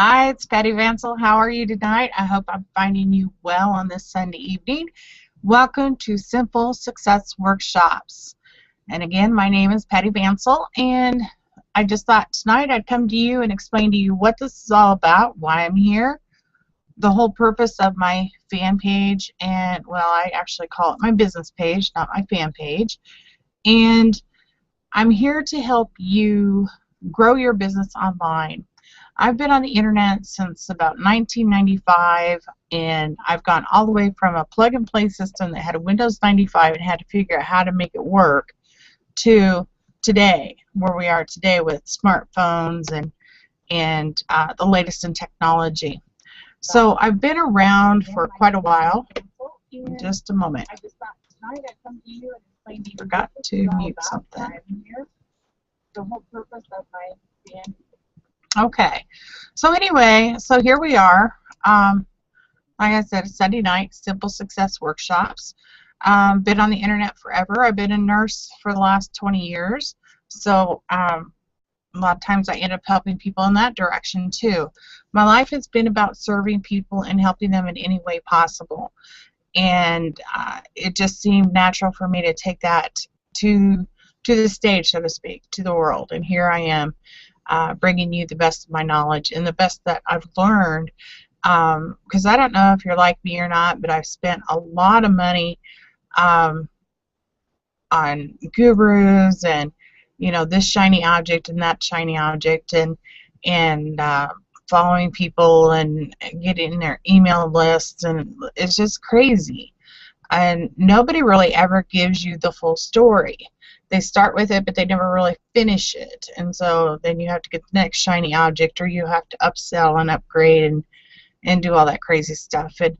Hi, it's Patti Vansel. How are you tonight? I hope I'm finding you well on this Sunday evening. Welcome to Simple Success Workshops. And again, my name is Patti Vansel, and I just thought tonight I'd come to you and explain to you what this is all about, why I'm here, the whole purpose of my fan page, and, well, I actually call it my business page, not my fan page. And I'm here to help you grow your business online. I've been on the internet since about 1995, and I've gone all the way from a plug-and-play system that had a Windows 95 and had to figure out how to make it work to today, where we are today with smartphones and the latest in technology. So I've been around for quite a while. Just a moment. Forgot to mute something. The whole purpose of my fan. Okay, so anyway, so here we are. Like I said, it's Sunday night, Simple Success Workshops. Been on the internet forever. I've been a nurse for the last 20 years, so a lot of times I end up helping people in that direction too. My life has been about serving people and helping them in any way possible, and it just seemed natural for me to take that to the stage, so to speak, to the world, and here I am. Bringing you the best of my knowledge and the best that I've learned, because I don't know if you're like me or not, but I've spent a lot of money on gurus and, you know, this shiny object and that shiny object, and following people and getting their email lists, and it's just crazy. And nobody really ever gives you the full story. They start with it, but they never really finish it. And so then you have to get the next shiny object, or you have to upsell and upgrade and do all that crazy stuff. And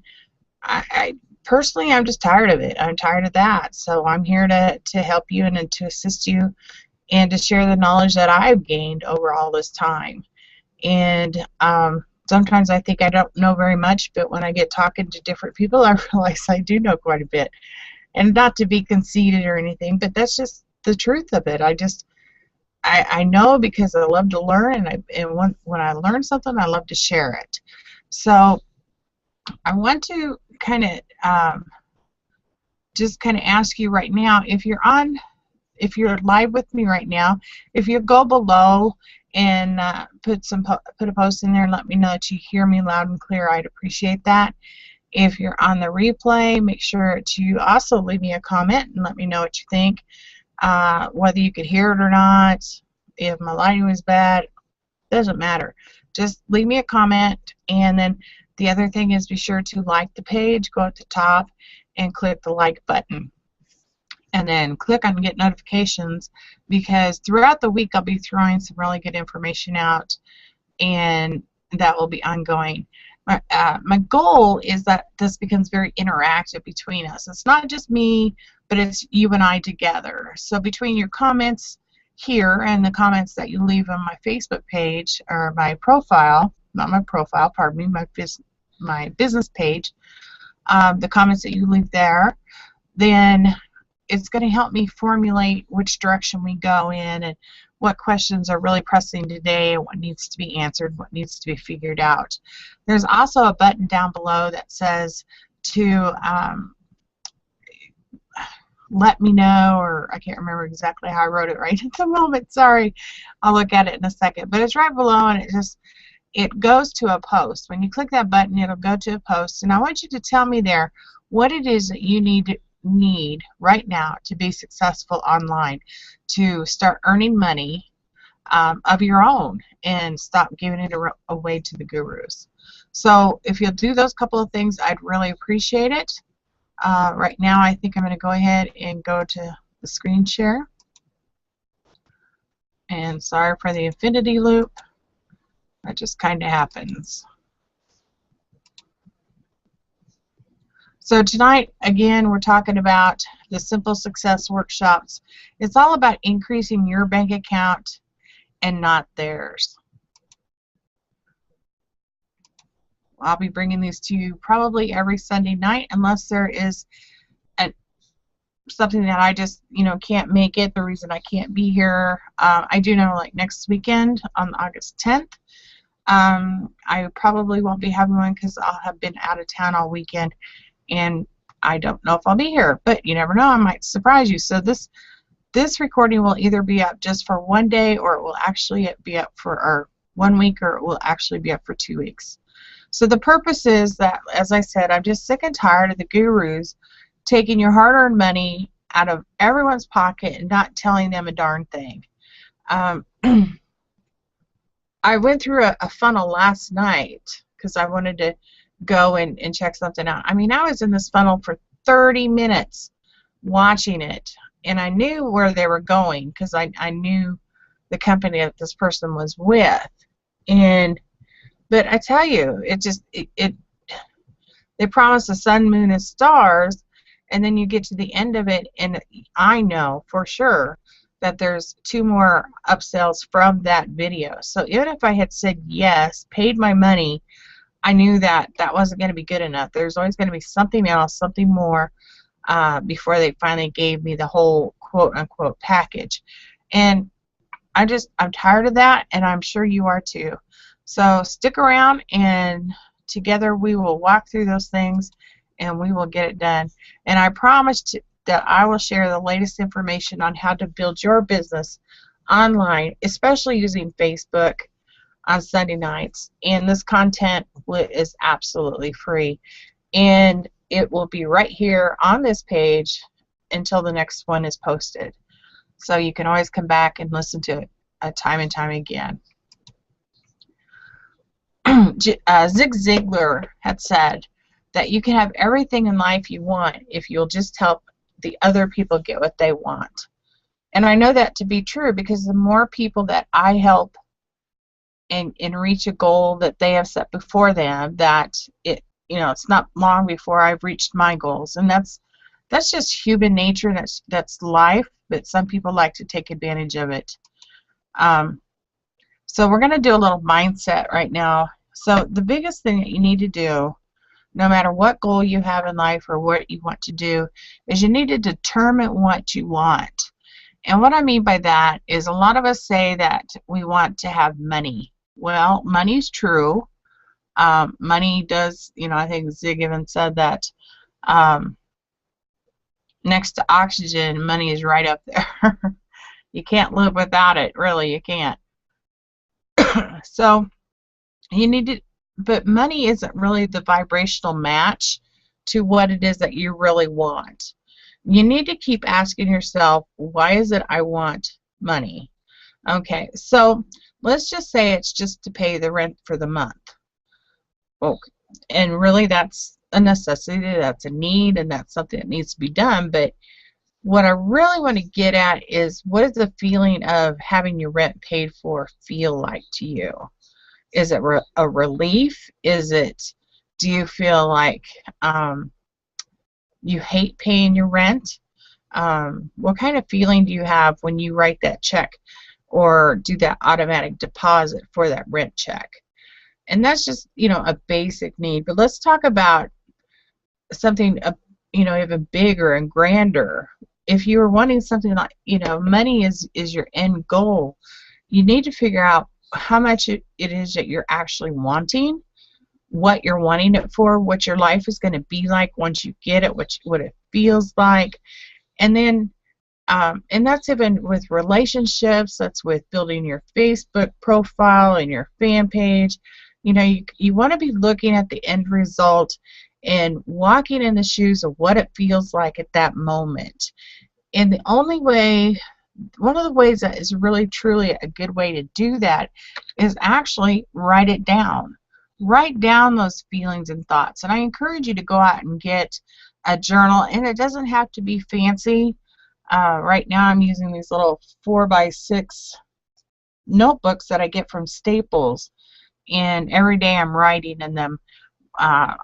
I personally, I'm just tired of it. I'm tired of that. So I'm here to help you and to assist you and to share the knowledge that I've gained over all this time. And sometimes I think I don't know very much, but when I get talking to different people, I realize I do know quite a bit. And not to be conceited or anything, but that's just the truth of it. I know because I love to learn, and when I learn something, I love to share it. So I want to kind of just kind of ask you right now, if you're live with me right now, if you go below and put a post in there and let me know that you hear me loud and clear, I'd appreciate that. If you're on the replay, make sure to also leave me a comment and let me know what you think, whether you could hear it or not. If my lighting was bad, doesn't matter. Just leave me a comment, and then the other thing is be sure to like the page. Go at the top and click the like button, and then click on get notifications, because throughout the week I'll be throwing some really good information out, and that will be ongoing. My goal is that this becomes very interactive between us. It's not just me, but it's you and I together. So between your comments here and the comments that you leave on my Facebook page, or my profile, not my profile, pardon me, my business page, the comments that you leave there, then it's going to help me formulate which direction we go in and what questions are really pressing today and what needs to be answered, what needs to be figured out. There's also a button down below that says to let me know, or I can't remember exactly how I wrote it right at the moment. Sorry, I'll look at it in a second. But it's right below, and it goes to a post. When you click that button, it'll go to a post, and I want you to tell me there what it is that you need right now to be successful online, to start earning money of your own and stop giving it away to the gurus. So if you'll do those couple of things, I'd really appreciate it. Right now I think I'm going to go ahead and go to the screen share, and sorry for the infinity loop, that just kind of happens. So tonight, again, we're talking about the Simple Success Workshops. It's all about increasing your bank account and not theirs. I'll be bringing these to you probably every Sunday night, unless there is something that I just, can't make it. The reason I can't be here, I do know, like next weekend on August 10th, I probably won't be having one because I'll have been out of town all weekend, and I don't know if I'll be here, but you never know, I might surprise you. So this recording will either be up just for one day, or it will actually be up for 1 week, or it will actually be up for 2 weeks. So the purpose is that, as I said, I'm just sick and tired of the gurus taking your hard-earned money out of everyone's pocket and not telling them a darn thing. I went through a funnel last night because I wanted to go and check something out. I mean, I was in this funnel for 30 minutes watching it, and I knew where they were going because I knew the company that this person was with. But I tell you, they promise the sun, moon, and stars, and then you get to the end of it, and I know for sure that there's 2 more upsells from that video. So even if I had said yes, paid my money, I knew that that wasn't going to be good enough. There's always going to be something else, something more, before they finally gave me the whole quote-unquote package. And I'm tired of that, and I'm sure you are too. So stick around, and together we will walk through those things, and we will get it done. And I promise that I will share the latest information on how to build your business online, especially using Facebook, on Sunday nights. And this content is absolutely free. And it will be right here on this page until the next one is posted. So you can always come back and listen to it time and time again. Zig Ziglar had said that you can have everything in life you want if you'll just help the other people get what they want. And I know that to be true because the more people that I help and reach a goal that they have set before them, that it's not long before I've reached my goals. And that's just human nature, and that's life, but some people like to take advantage of it. So we're going to do a little mindset right now. So the biggest thing that you need to do, no matter what goal you have in life or what you want to do, is you need to determine what you want. And what I mean by that is a lot of us say that we want to have money. Well, money's true. Money does, I think Zig even said that next to oxygen, money is right up there. You can't live without it, really, you can't. So you need to, but money isn't really the vibrational match to what it is that you really want. You need to keep asking yourself, why is it I want money? Okay, so let's just say it's just to pay the rent for the month. Okay. And really that's a necessity, that's a need, and that's something that needs to be done. But what I really want to get at is, what does the feeling of having your rent paid for feel like to you? Is it a relief? Do you feel like you hate paying your rent? What kind of feeling do you have when you write that check or do that automatic deposit for that rent check? And that's just, a basic need. But let's talk about something, even bigger and grander. If you were wanting something like, money is your end goal, you need to figure out how much it is that you're actually wanting, what you're wanting it for, what your life is going to be like once you get it, what it feels like. And then, and that's even with relationships, that's with building your Facebook profile and your fan page. You want to be looking at the end result and walking in the shoes of what it feels like at that moment. And the only way, one of the ways that is really truly a good way to do that is actually write it down. Write down those feelings and thoughts. And I encourage you to go out and get a journal, and it doesn't have to be fancy. Right now I'm using these little 4x6 notebooks that I get from Staples, and every day I'm writing in them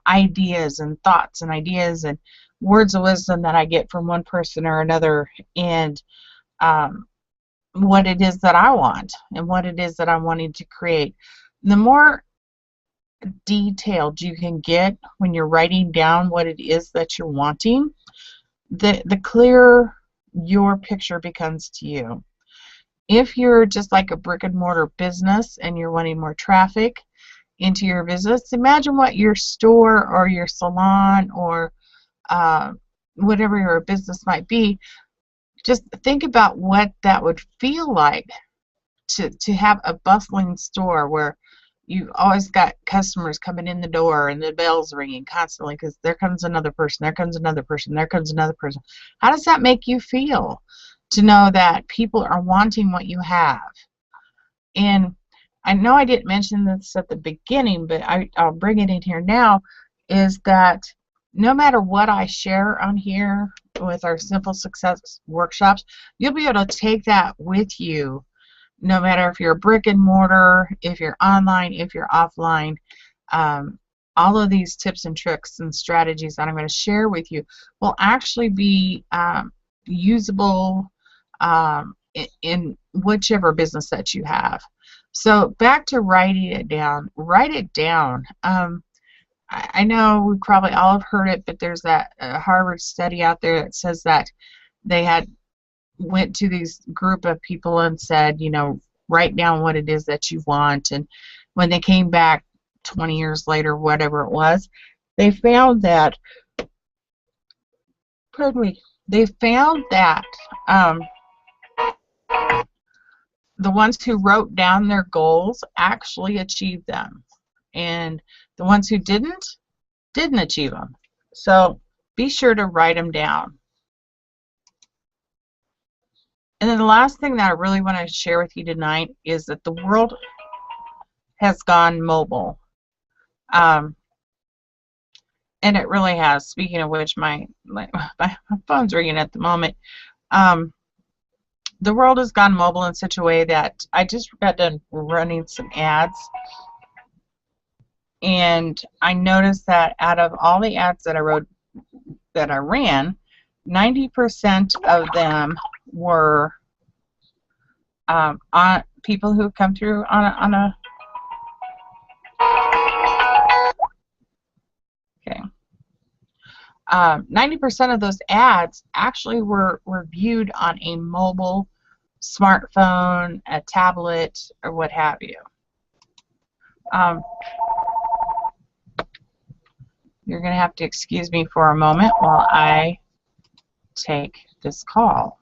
ideas and thoughts and ideas and words of wisdom that I get from one person or another, and what it is that I want and what it is that I'm wanting to create. The more detailed you can get when you're writing down what it is that you're wanting, the clearer your picture becomes to you. If you're just like a brick and mortar business and you're wanting more traffic, into your business. Imagine what your store or your salon or uh, whatever your business might be. Just think about what that would feel like to have a bustling store where you always got customers coming in the door and the bell's ringing constantly because there comes another person, there comes another person, there comes another person. How does that make you feel to know that people are wanting what you have? And I know I didn't mention this at the beginning, but I'll bring it in here now, is that no matter what I share on here with our Simple Success workshops, you'll be able to take that with you no matter if you're a brick and mortar, if you're online, if you're offline. All of these tips and tricks and strategies that I'm going to share with you will actually be usable in whichever business that you have. So back to writing it down. Write it down. I know we probably all have heard it, but there's that Harvard study out there that says that they went to these group of people and said, you know, write down what it is that you want. And when they came back 20 years later, whatever it was, they found that, pardon me, they found that the ones who wrote down their goals actually achieved them, and the ones who didn't achieve them. So be sure to write them down. And then the last thing that I really want to share with you tonight is that the world has gone mobile. And it really has. Speaking of which, my phone's ringing at the moment. The world has gone mobile in such a way that I just got done running some ads, and I noticed that out of all the ads that I ran, 90% of them were on people who come through on a okay. 90% of those ads actually were viewed on a mobile smartphone, a tablet, or what have you. You're going to have to excuse me for a moment while I take this call.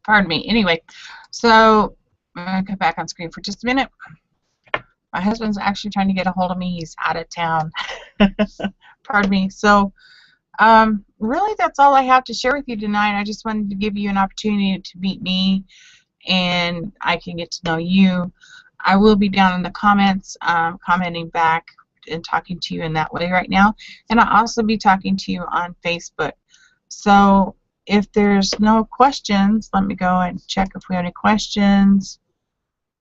Pardon me. Anyway, so I'm going to come back on screen for just a minute. My husband's actually trying to get a hold of me. He's out of town. Pardon me. So, really, that's all I have to share with you tonight. I just wanted to give you an opportunity to meet me, and I can get to know you. I will be down in the comments, commenting back and talking to you in that way right now. And I'll also be talking to you on Facebook. So if there's no questions, let me go and check if we have any questions,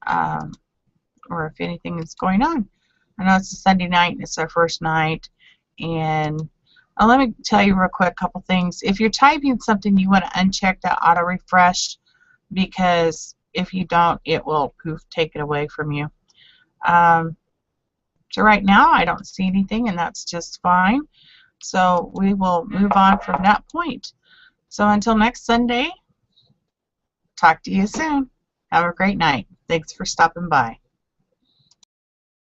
or if anything is going on. I know it's a Sunday night and it's our first night. And let me tell you real quick a couple things. If you're typing something, you want to uncheck that auto refresh, because if you don't, it will take it away from you. So right now I don't see anything, and that's just fine. So we will move on from that point. So until next Sunday, talk to you soon. Have a great night. Thanks for stopping by.